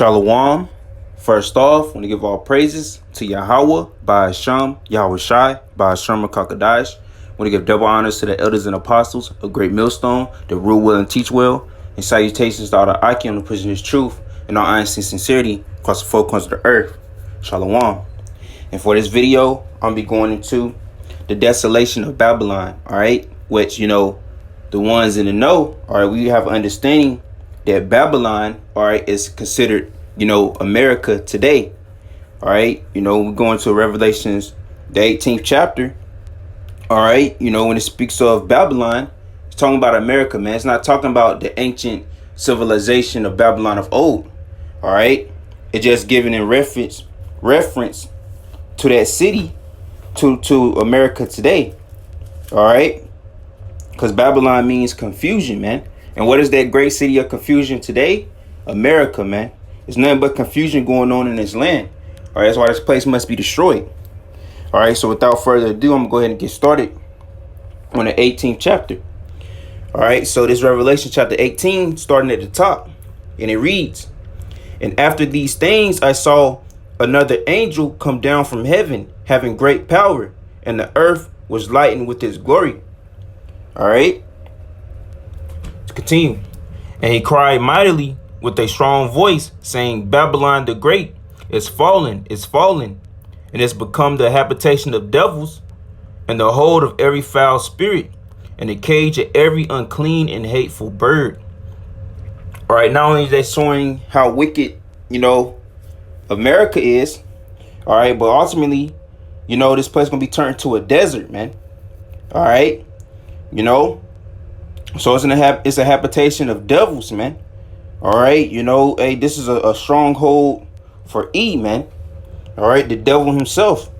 Shalom. First off, I want to give all praises to Yahweh, Ba'asham, Yahweh Shai, Ba'asham Kakadash. I want to give double honors to the elders and apostles of Great Millstone, that rule well and teach well, and salutations to all the Akim who pushing his truth and all honesty and sincerity across the four corners of the earth. Shalom. And for this video, I'm be going into the desolation of Babylon, all right? Which, the ones in the know, all right, we have understanding that Babylon, all right, is considered, America today. All right. We're going to Revelations, the 18th chapter. All right. When it speaks of Babylon, it's talking about America, man. It's not talking about the ancient civilization of Babylon of old. All right. It's just giving in reference to that city, to America today. All right. Because Babylon means confusion, man. And what is that great city of confusion today? America, man. There's nothing but confusion going on in this land. All right, that's why this place must be destroyed. All right, so without further ado, I'm going to go ahead and get started on the 18th chapter. All right, so this Revelation chapter 18, starting at the top, and it reads, "And after these things, I saw another angel come down from heaven, having great power, and the earth was lightened with his glory." All right. Continue. "And he cried mightily with a strong voice, saying, Babylon the Great is fallen, and is become the habitation of devils, and the hold of every foul spirit, and the cage of every unclean and hateful bird." All right, not only is that showing how wicked, America is, all right, but ultimately, this place is going to be turned to a desert, man. All right, so it's a habitation of devils, man. All right, hey, this is a stronghold for E, man. All right, the devil himself.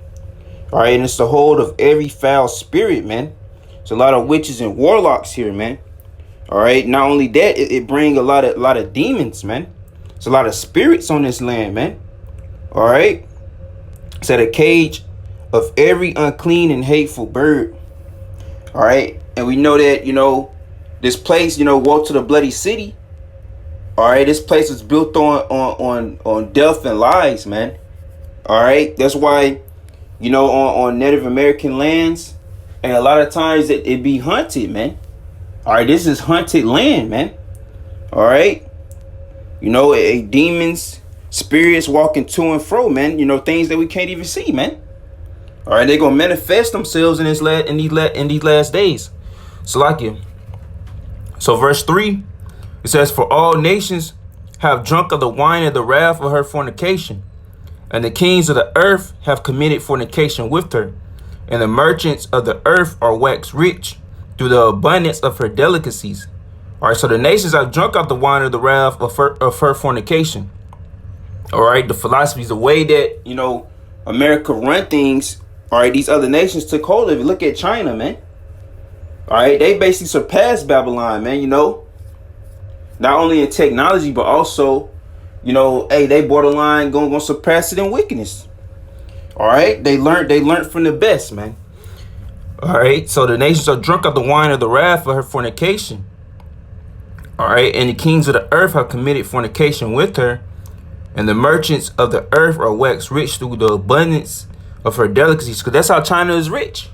All right, and it's the hold of every foul spirit, man. It's a lot of witches and warlocks here, man. All right, not only that, it brings a lot of demons, man. It's a lot of spirits on this land, man. All right, it's at a cage of every unclean and hateful bird. All right, and we know that this place, walk to the bloody city. All right, this place is built on death and lies, man. All right, that's why, on Native American lands, and a lot of times it be hunted, man. All right, this is haunted land, man. All right, demons, spirits walking to and fro, man. Things that we can't even see, man. All right, they're gonna manifest themselves in these last days. So verse 3, it says, "For all nations have drunk of the wine of the wrath of her fornication, and the kings of the earth have committed fornication with her, and the merchants of the earth are waxed rich through the abundance of her delicacies." All right, so the nations have drunk of the wine of the wrath of her fornication. All right, the philosophies, the way that, America run things, all right, these other nations took hold of it. Look at China, man. All right, they basically surpassed Babylon, man, not only in technology, but also, hey, they borderline gonna surpass it in wickedness. All right, they learned from the best, man. All right, so the nations are drunk of the wine of the wrath of her fornication. All right, and the kings of the earth have committed fornication with her, and the merchants of the earth are waxed rich through the abundance of her delicacies. Because that's how China is rich.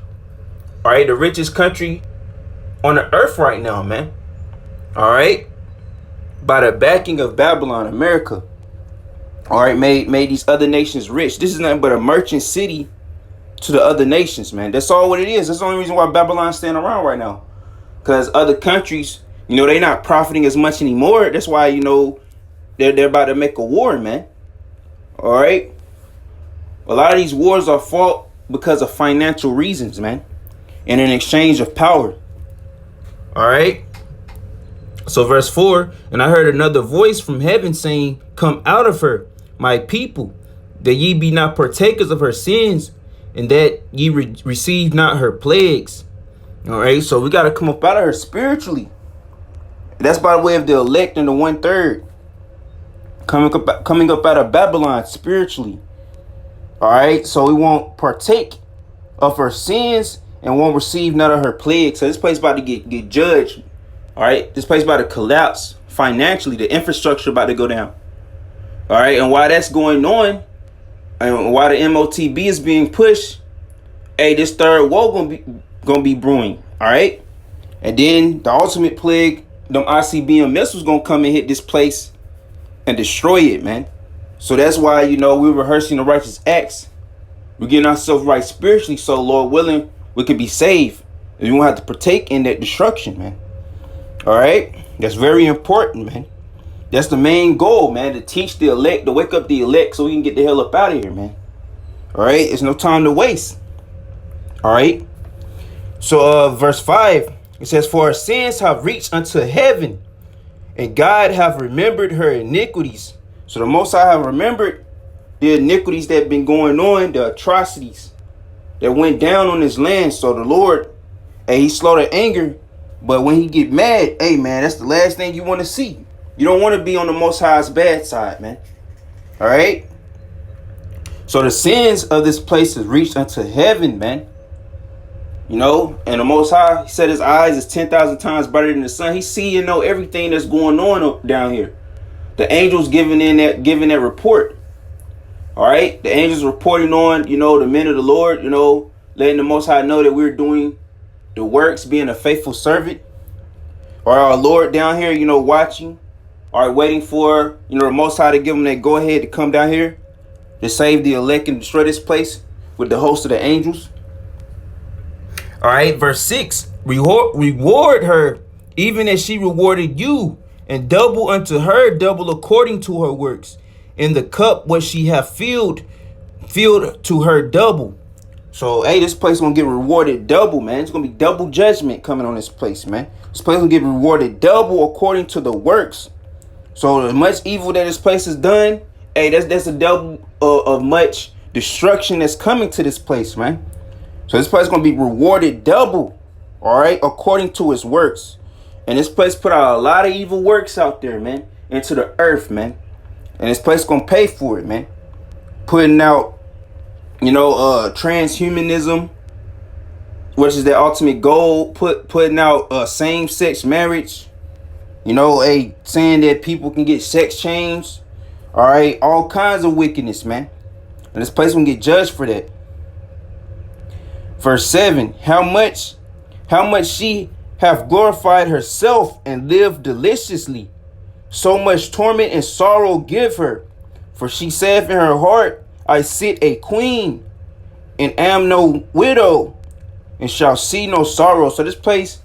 All right, the richest country on the earth right now, man. All right, by the backing of Babylon, America, all right, made these other nations rich. This is nothing but a merchant city to the other nations, man. That's all what it is. That's the only reason why Babylon's staying around right now, because other countries, they're not profiting as much anymore. That's why, they're about to make a war, man. All right, a lot of these wars are fought because of financial reasons, man, and in exchange of power. All right. So verse 4, "And I heard another voice from heaven saying, Come out of her, my people, that ye be not partakers of her sins, and that ye receive not her plagues." All right, so we got to come up out of her spiritually. That's by the way of the elect and the 1/3 coming up out of Babylon spiritually. All right, so we won't partake of her sins and won't receive none of her plagues. So this place about to get judged. All right, this place about to collapse financially. The infrastructure about to go down. All right, and while that's going on, and while the MOTB is being pushed, hey, this third woe gonna be brewing. All right, and then the ultimate plague, them ICBM missiles gonna come and hit this place and destroy it, man. So that's why, you know, we're rehearsing the righteous acts. We're getting ourselves right spiritually, so Lord willing, we could be saved, and we won't have to partake in that destruction, man. All right, that's very important, man. That's the main goal, man, to teach the elect, to wake up the elect so we can get the hell up out of here, man. All right, it's no time to waste. All right. So verse 5, it says, for her sins have reached unto heaven, and God have remembered her iniquities. So the Most High have remembered the iniquities that have been going on, the atrocities that went down on this land. So the Lord, hey, he slow to anger, but when he get mad, hey, man, that's the last thing you want to see. You don't want to be on the Most High's bad side, man. All right. So the sins of this place is reached unto heaven, man. You know, and the Most High, he said his eyes is 10,000 times brighter than the sun. He see and know everything that's going on down here. The angels giving that report. All right. The angels reporting on, you know, the men of the Lord, you know, letting the Most High know that we're doing the works, being a faithful servant. Or our Lord down here, you know, watching. Are waiting for, you know, the Most High to give them that go ahead to come down here to save the elect and destroy this place with the host of the angels. All right, verse 6, reward her even as she rewarded you, and double unto her double according to her works. In the cup what she hath filled to her double. So, hey, this place gonna get rewarded double, man. It's gonna be double judgment coming on this place, man. This place gonna get rewarded double according to the works. So as much evil that this place has done, hey, that's a double of much destruction that's coming to this place, man. So this place is going to be rewarded double, all right, according to its works. And this place put out a lot of evil works out there, man, into the earth, man. And this place is going to pay for it, man. Putting out, you know, transhumanism, which is their ultimate goal. Putting out same-sex marriage. You know, saying that people can get sex changed. All right. All kinds of wickedness, man. And this place will get judged for that. Verse 7. How much she hath glorified herself and lived deliciously. So much torment and sorrow give her. For she saith in her heart, I sit a queen and am no widow and shall see no sorrow. So this place,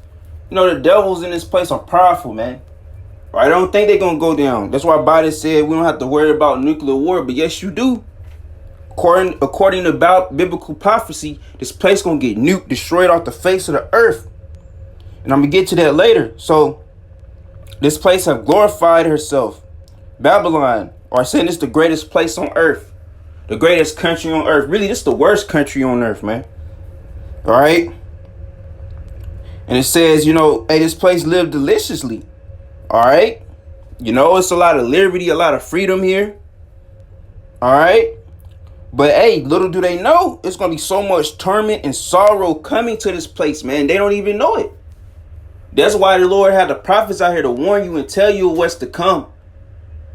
you know, the devils in this place are powerful, man. I don't think they're going to go down. That's why Biden said we don't have to worry about nuclear war. But yes, you do. According to biblical prophecy, this place going to get nuked, destroyed off the face of the earth. And I'm going to get to that later. So this place have glorified herself. Babylon, or saying it's the greatest place on earth. The greatest country on earth. Really, this is the worst country on earth, man. All right. And it says, you know, hey, this place lived deliciously. All right. You know, it's a lot of liberty, a lot of freedom here. All right. But hey, little do they know, it's going to be so much torment and sorrow coming to this place, man. They don't even know it. That's why the Lord had the prophets out here to warn you and tell you what's to come.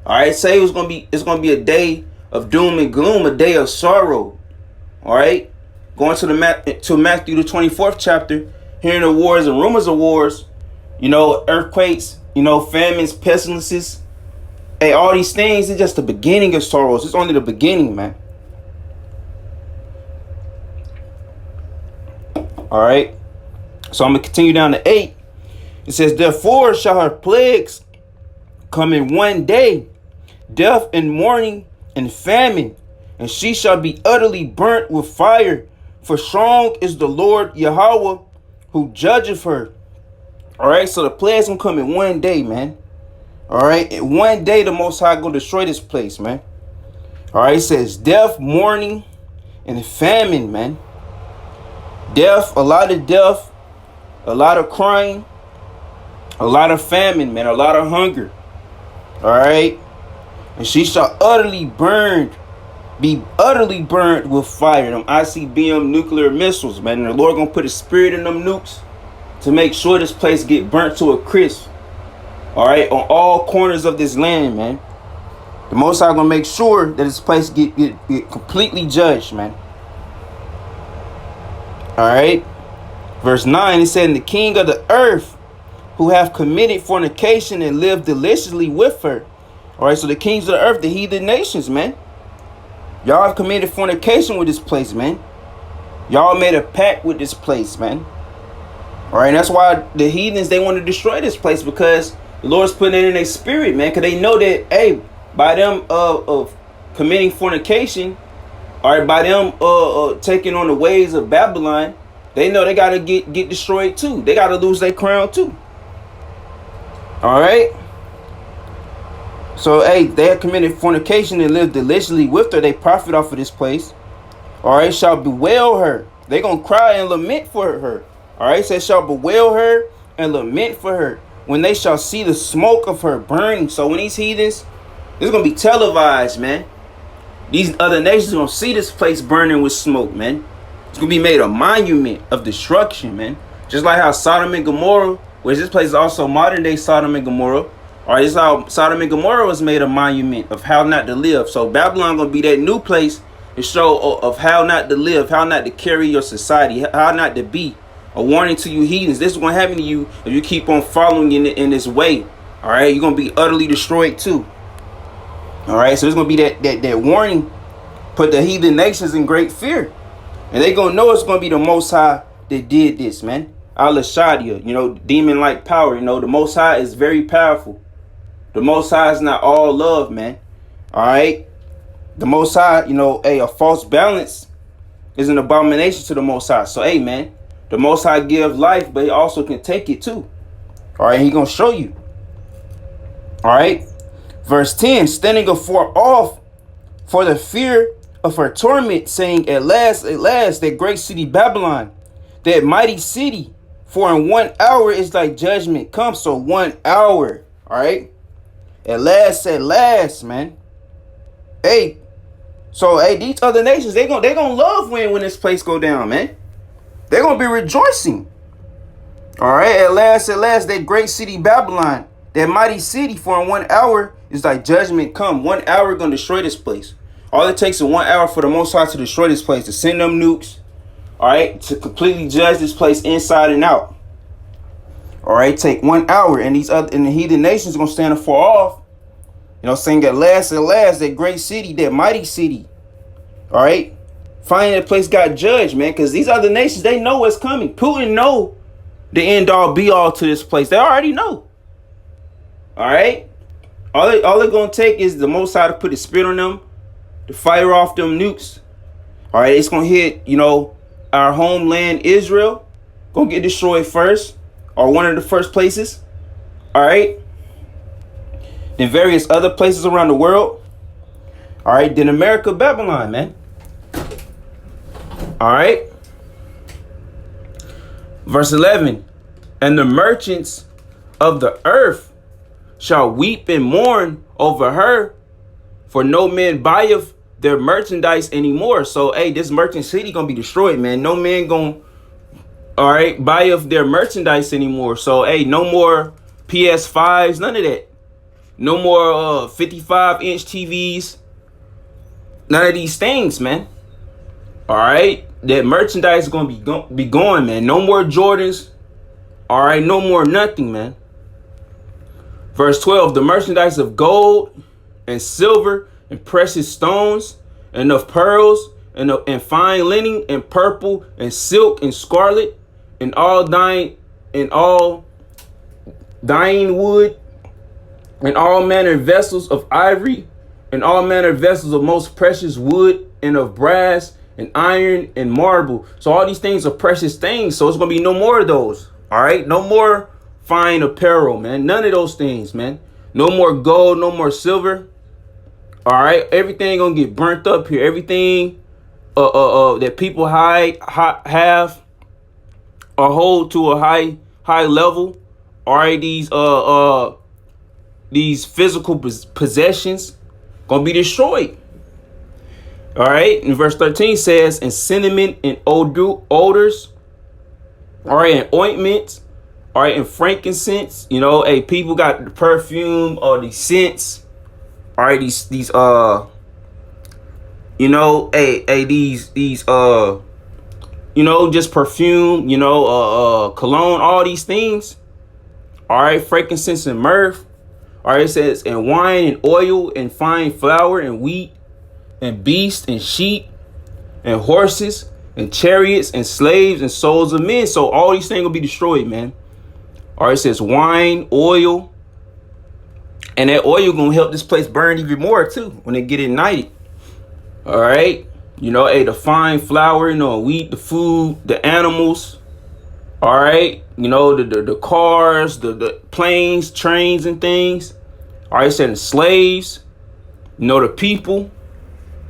All right. Say it's going to be a day of doom and gloom, a day of sorrow. All right. Going to Matthew the 24th chapter, hearing the wars and rumors of wars, you know, earthquakes, you know, famines, pestilences. Hey, all these things is just the beginning of sorrows. It's only the beginning, man. All right. So I'm going to continue down to 8. It says, therefore shall her plagues come in one day, death and mourning and famine, and she shall be utterly burnt with fire. For strong is the Lord Yahweh who judgeth her. All right. So the plagues going to come in one day, man. All right. In one day, the Most High going to destroy this place, man. All right. It says death, mourning, and famine, man. Death, a lot of crying, a lot of famine, man, a lot of hunger. All right. And she shall be utterly burned with fire. Them ICBM nuclear missiles, man. And the Lord gonna put his spirit in them nukes to make sure this place get burnt to a crisp. All right. On all corners of this land, man. The Most High gonna make sure that this place get completely judged, man. All right. Verse 9, it said, "And the king of the earth who have committed fornication and lived deliciously with her." All right, so the kings of the earth, the heathen nations, man. Y'all have committed fornication with this place, man. Y'all made a pact with this place, man. All right, and that's why the heathens, they want to destroy this place, because the Lord's putting it in their spirit, man. Because they know that, hey, by them of committing fornication, all right, by them taking on the ways of Babylon, they know they got to get destroyed too. They got to lose their crown too. All right. So, hey, they have committed fornication and lived deliciously with her. They profit off of this place. All right, shall bewail her. They going to cry and lament for her. All right, says shall bewail her and lament for her when they shall see the smoke of her burning. So when these heathens, this is going to be televised, man. These other nations are going to see this place burning with smoke, man. It's going to be made a monument of destruction, man. Just like how Sodom and Gomorrah, which this place is also modern day Sodom and Gomorrah. All right, this is how Sodom and Gomorrah was made a monument of how not to live. So Babylon going to be that new place to show of how not to live, how not to carry your society, how not to be. A warning to you heathens. This is going to happen to you if you keep on following in this way. All right, you're going to be utterly destroyed too. All right, so there's going to be that warning. Put the heathen nations in great fear. And they're going to know it's going to be the Most High that did this, man. Al-Shadia, demon-like power. The Most High is very powerful. The Most High is not all love, man. All right. The Most High, a false balance is an abomination to the Most High. So, hey, man, the Most High give life, but he also can take it too. All right. He going to show you. All right. Verse 10, standing afar off for the fear of her torment, saying, at last, that great city Babylon, that mighty city, for in 1 hour is thy judgment come. So 1 hour. All right. At last, man. Hey, so hey, these other nations, they gonna love when this place go down, man. They're gonna be rejoicing. All right, at last, that great city Babylon, that mighty city, for in 1 hour is thy judgment come. 1 hour gonna destroy this place. All it takes is 1 hour for the Most High to destroy this place, to send them nukes. All right, to completely judge this place inside and out. All right, take 1 hour, and the heathen nations are gonna stand afar off. Saying at last, that great city, that mighty city. All right, finally that place got judged, man, because these other nations, they know what's coming. Putin know the end all be all to this place. They already know. All right, all they're gonna take is the Most High to put the spirit on them, to fire off them nukes. All right, it's gonna hit, our homeland Israel, gonna get destroyed first, or one of the first places. All right. Then various other places around the world. All right. Then America, Babylon, man. All right. Verse 11. And the merchants of the earth shall weep and mourn over her, for no man buyeth their merchandise anymore. So, hey, this merchant city gonna be destroyed, man. No man gonna, all right, buyeth their merchandise anymore. So, hey, no more PS5s, none of that. No more 55-inch TVs. None of these things, man. All right, that merchandise is gonna be gone, man. No more Jordans. All right, no more nothing, man. Verse 12, the merchandise of gold and silver and precious stones and of pearls and fine linen and purple and silk and scarlet and all dyeing wood and all manner of vessels of ivory and all manner of vessels of most precious wood and of brass and iron and marble. So all these things are precious things. So it's going to be no more of those. All right. No more fine apparel, man. None of those things, man. No more gold, no more silver. All right. Everything going to get burnt up here. Everything that people have or hold to a high level. All right. These physical possessions gonna be destroyed. All right. And verse 13 says, and cinnamon and odors, all right, and ointments, all right, and frankincense. People got the perfume or the scents, All right, these you know, you know, just perfume, you know, cologne, all these things. All right, frankincense and myrrh. All right, it says, and wine and oil and fine flour and wheat and beasts and sheep and horses and chariots and slaves and souls of men. So all these things will be destroyed, man. All right, it says wine, oil, and that oil gonna help this place burn even more too when they get ignited. All right, you know, the fine flour, you know, wheat, the food, the animals. All right, you know, the cars, the planes, trains, and things. All right, saying the slaves, you know, the people.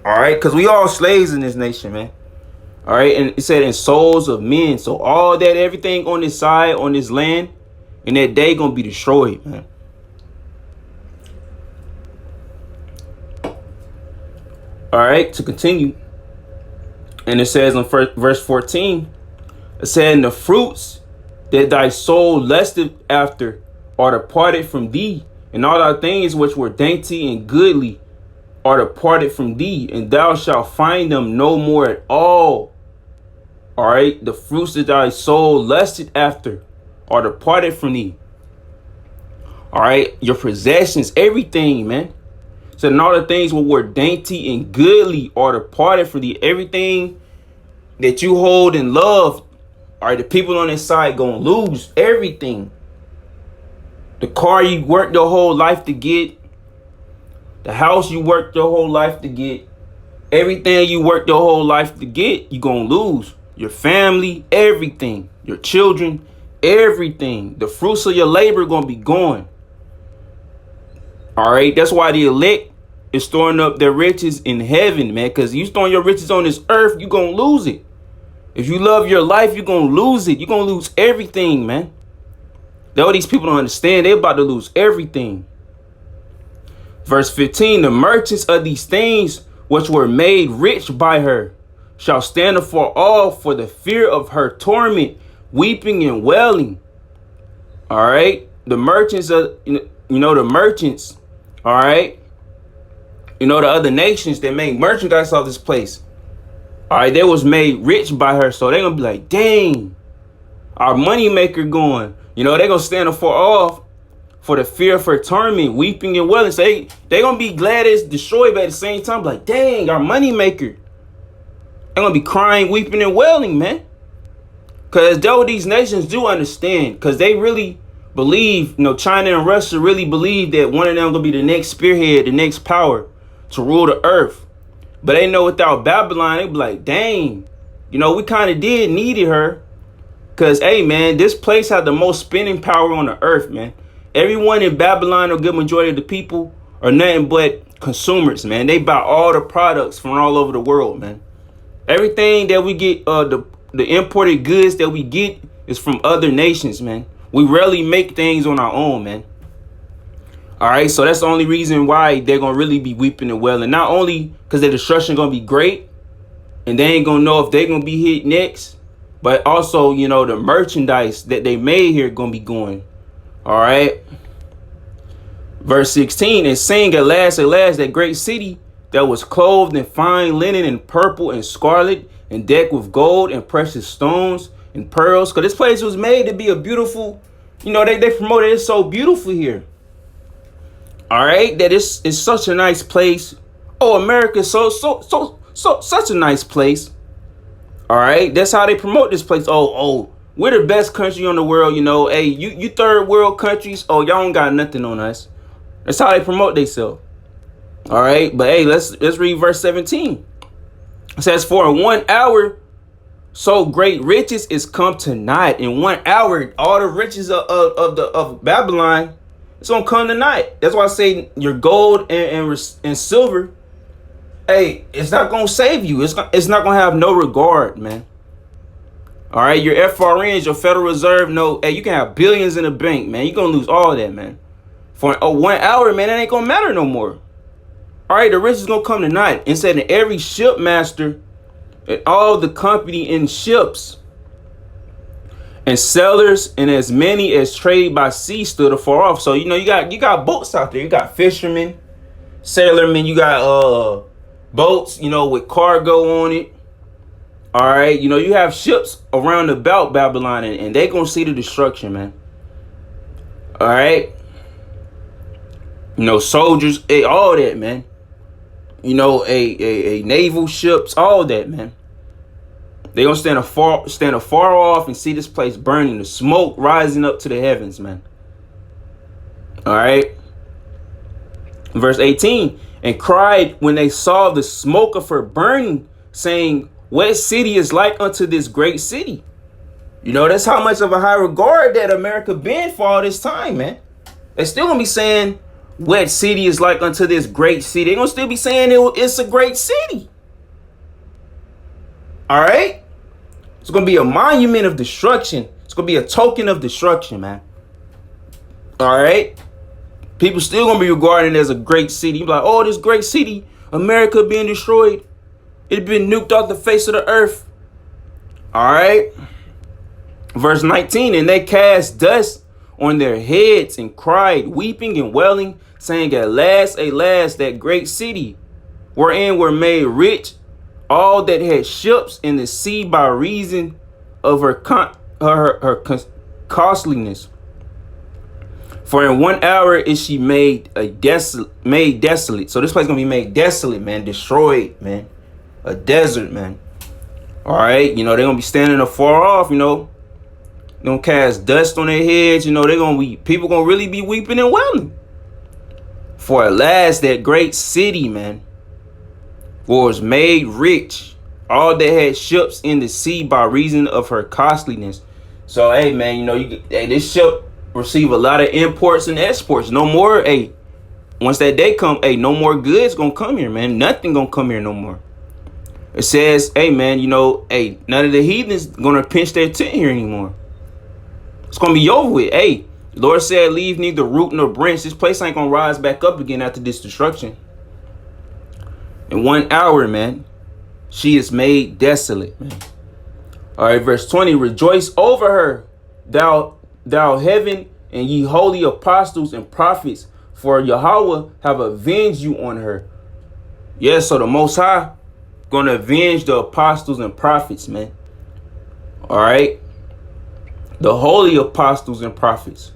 All right, because we all slaves in this nation, man. All right, and it said in souls of men. So all that, everything on this side, on this land, in that day gonna be destroyed, man. All right, to continue. And it says in verse 14, it said, and the fruits that thy soul lusted after are departed from thee, and all thy things which were dainty and goodly are departed from thee, and thou shalt find them no more at all. All right, the fruits that thy soul lusted after are departed from thee. All right, your possessions, everything, man. So, and all the things which were dainty and goodly are departed from thee. Everything that you hold and love, all right, the people on this side gonna lose everything. The car you worked your whole life to get, the house you worked your whole life to get, everything you worked your whole life to get, you gonna lose. Your family, everything, your children, everything. The fruits of your labor gonna be gone. All right, that's why the elect is storing up their riches in heaven, man. Because you storing your riches on this earth, you gonna lose it. If you love your life, you're gonna lose it. You're gonna lose everything, man. That's what these people don't understand. They're about to lose everything. Verse 15, the merchants of these things which were made rich by her shall stand afar off for the fear of her torment, weeping and wailing. All right, the merchants of, you know, the merchants. All right, you know, the other nations that make merchandise of this place. All right, they was made rich by her, so they're gonna be like, dang, our money maker going. You know, they're gonna stand afar off for the fear of her torment, weeping and wailing. So they gonna be glad it's destroyed, but at the same time, like, dang, our money maker. They're gonna be crying, weeping, and wailing, man. Because though these nations do understand, because they really believe, you know, China and Russia really believe that one of them gonna be the next spearhead, the next power to rule the earth. But they know without Babylon, they be like, dang, you know, we kind of did needed her. Because, hey, man, this place had the most spending power on the earth, man. Everyone in Babylon, or good majority of the people, are nothing but consumers, man. They buy all the products from all over the world, man. Everything that we get, the imported goods that we get is from other nations, man. We rarely make things on our own, man. All right, so that's the only reason why they're going to really be weeping and wailing. Not only because their destruction going to be great, and they ain't going to know if they're going to be hit next, but also, you know, the merchandise that they made here going to be going. All right. Verse 16, and sing at last, that great city that was clothed in fine linen and purple and scarlet and decked with gold and precious stones and pearls. Because this place was made to be a beautiful, you know, they promoted it so beautiful here. All right, that it's such a nice place. Oh, America is so such a nice place. All right, that's how they promote this place. Oh, we're the best country on the world. You know, hey, you third world countries. Oh, y'all don't got nothing on us. That's how they promote themselves. All right, but hey, let's read verse 17. It says, for in 1 hour, so great riches is come to naught. In 1 hour, all the riches of Babylon, it's gonna come tonight. That's why I say your gold and silver, hey, it's not gonna save you. It's not gonna have no regard, man. All right, your FRNs, your Federal Reserve note, hey, you can have billions in the bank, man. You're gonna lose all of that, man. For 1 hour, man, it ain't gonna matter no more. All right, the rich is gonna come tonight. And said that every shipmaster and all the company in ships and sellers and as many as trade by sea stood afar off. So, you know, you got boats out there. You got fishermen, sailormen, you got boats, you know, with cargo on it. All right, you know, you have ships around about Babylon, and they gonna see the destruction, man. All right, you know, soldiers, all that, man. You know, a naval ships, all that, man. They gonna stand afar off and see this place burning, the smoke rising up to the heavens, man. All right. Verse 18, and cried when they saw the smoke of her burning, saying, what city is like unto this great city? You know, that's how much of a high regard that America been for all this time, man. They still gonna be saying, what city is like unto this great city? They gonna still be saying it's a great city. All right? It's gonna be a monument of destruction. It's gonna be a token of destruction, man. All right? People still gonna be regarded as a great city. Like, oh, this great city, America being destroyed. It been nuked off the face of the earth. All right. Verse 19, and they cast dust on their heads and cried, weeping and wailing, saying, at last, that great city, wherein were made rich all that had ships in the sea by reason of her costliness. For in 1 hour is she made desolate. So this place gonna be made desolate, man, destroyed, man. A desert, man. All right, you know, they're gonna be standing afar off, you know. They're gonna cast dust on their heads, you know, people gonna really be weeping and wailing. For at last that great city, man, was made rich, all that had ships in the sea by reason of her costliness. So, hey, man, you know, this ship receive a lot of imports and exports. No more, once that day come, no more goods gonna come here, man. Nothing gonna come here no more. It says, hey, man, you know, none of the heathens gonna pinch their tent here anymore. It's gonna be over with. The Lord said, leave neither root nor branch. This place ain't gonna rise back up again after this destruction. In 1 hour, man, she is made desolate, man. All right, verse 20, rejoice over her, thou heaven, and ye holy apostles and prophets, for Yahweh have avenged you on her. Yes, so the Most High gonna avenge the apostles and prophets, man. All right, the holy apostles and prophets,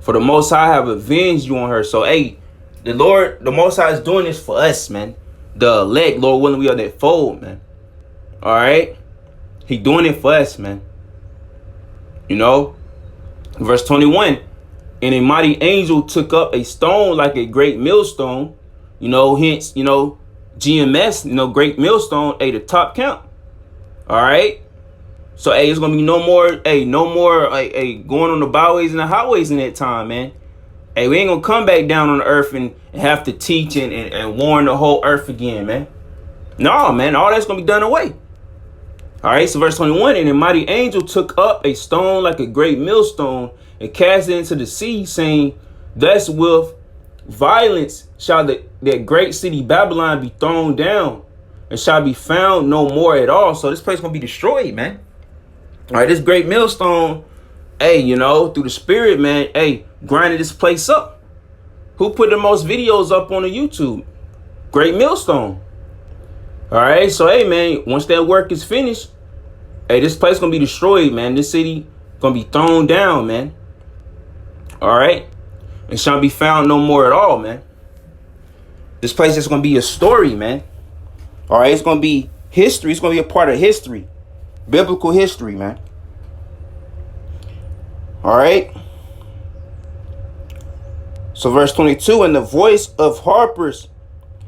for the Most High have avenged you on her. So, the Lord, the Most High is doing this for us, man. The elect, Lord willing, we are that fold, man. All right, He doing it for us, man. You know, verse 21, and a mighty angel took up a stone like a great millstone, you know, hence, you know, GMS, you know, great millstone, the top count. All right. So, it's going to be no more going on the byways and the highways in that time, man. We ain't going to come back down on the earth and have to teach and warn the whole earth again, man. No, man, all that's going to be done away. All right, so verse 21, and a mighty angel took up a stone like a great millstone and cast it into the sea, saying, thus with violence shall that great city Babylon be thrown down and shall be found no more at all. So this place going to be destroyed, man. All right, this great millstone, you know, through the spirit, man, grinded this place up. Who put the most videos up on the YouTube? Great millstone. All right, so, man, once that work is finished, this place going to be destroyed, man. This city going to be thrown down, man. All right, and shall be found no more at all, man. This place is going to be a story, man. All right, it's going to be history. It's going to be a part of history. Biblical history, man. All right. So verse 22, and the voice of harpers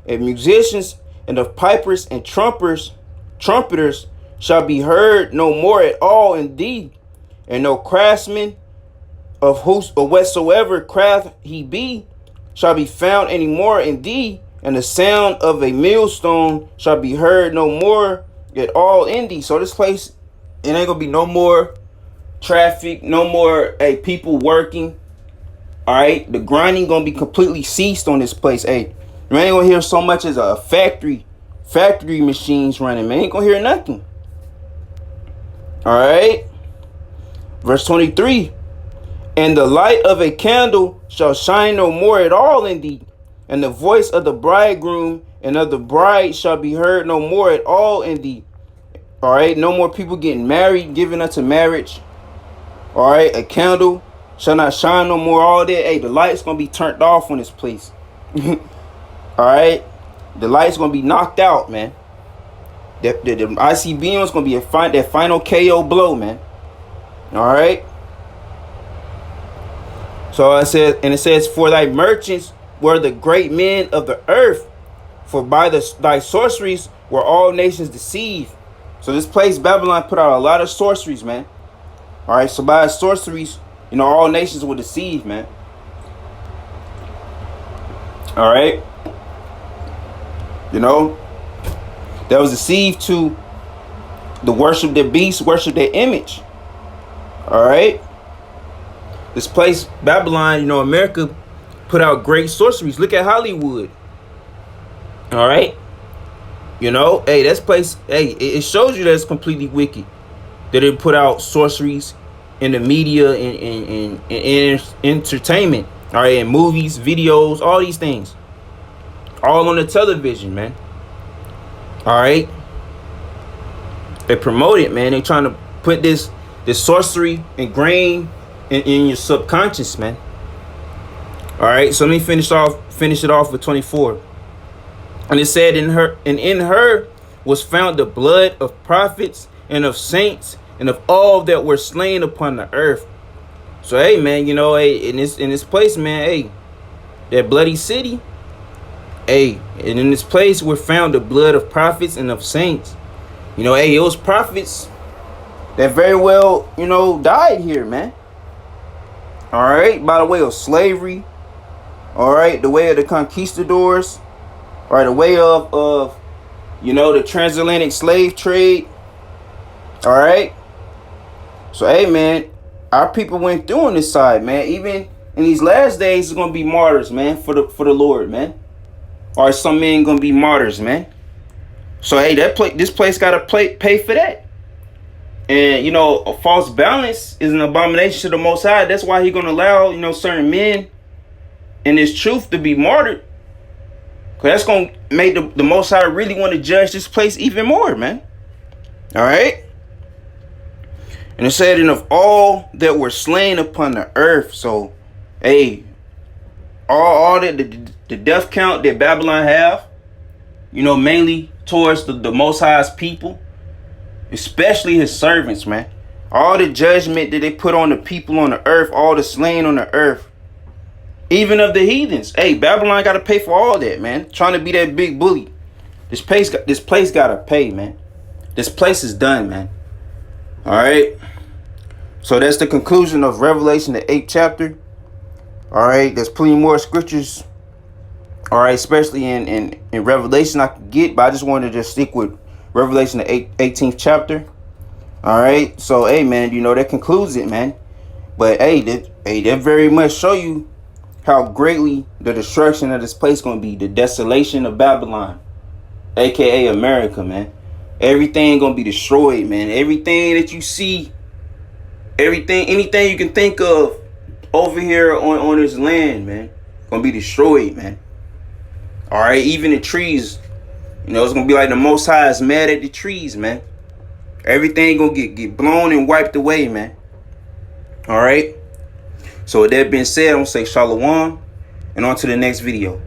and musicians and of pipers and trumpeters shall be heard no more at all indeed, and no craftsman of whatsoever craft he be shall be found any more indeed, and the sound of a millstone shall be heard no more at all indeed. So this place, it ain't gonna be no more traffic, no more people working. All right, the grinding gonna be completely ceased on this place. You ain't gonna hear so much as a factory machines running, man. Ain't gonna hear nothing. All right, verse 23, and the light of a candle shall shine no more at all indeed, and the voice of the bridegroom and of the bride shall be heard no more at all in thee. All right, no more people getting married, given unto marriage. All right, a candle shall not shine no more. All that. Hey, the light's gonna be turned off on this place. All right, the light's gonna be knocked out, man. The ICBM is gonna be that final KO blow, man. All right. So it says, and it says, for thy merchants were the great men of the earth, for by thy sorceries were all nations deceived. So this place, Babylon, put out a lot of sorceries, man. All right, so by sorceries, you know, all nations were deceived, man. All right. You know, that was deceived to the worship their beast, worship their image. All right. This place, Babylon, you know, America put out great sorceries. Look at Hollywood. All right. You know, hey, this place, hey, it shows you that it's completely wicked. That it put out sorceries in the media and entertainment. All right, in movies, videos, all these things. All on the television, man. All right. They promote it, man. They trying to put this sorcery ingrained in your subconscious, man. All right, so let me finish it off with 24. And it said, in her was found the blood of prophets and of saints and of all that were slain upon the earth. So hey, man, you know, hey, in this place, man, hey, that bloody city, hey, and in this place were found the blood of prophets and of saints. You know, hey, it was prophets that very well, you know, died here, man. All right, by the way of slavery. All right, the way of the conquistadors. All right, the way of you know, the transatlantic slave trade. All right. So hey, man, our people went through on this side, man. Even in these last days, it's gonna be martyrs, man, for the Lord, man. All right, some men gonna be martyrs, man. So hey, this place gotta pay for that. And, you know, a false balance is an abomination to the Most High. That's why He's going to allow, you know, certain men in this truth to be martyred. Because that's going to make the Most High really want to judge this place even more, man. All right. And it said, and of all that were slain upon the earth. So, hey, all that the death count that Babylon have, you know, mainly towards the Most High's people. Especially his servants, man. All the judgment that they put on the people on the earth, all the slain on the earth, even of the heathens. Hey, Babylon got to pay for all that, man. Trying to be that big bully. This place got to pay, man. This place is done, man. All right. So that's the conclusion of Revelation, the 8th chapter. All right. There's plenty more scriptures. All right, especially in Revelation I could get, but I just wanted to just stick with Revelation, the 18th chapter. All right. So, hey, man, you know, that concludes it, man. But, hey, that very much show you how greatly the destruction of this place going to be. The desolation of Babylon, a.k.a. America, man. Everything going to be destroyed, man. Everything that you see, anything you can think of over here on this land, man, going to be destroyed, man. All right. Even the trees. You know, it's going to be like the Most High is mad at the trees, man. Everything going to get blown and wiped away, man. All right. So with that being said, I'm going to say shalom and on to the next video.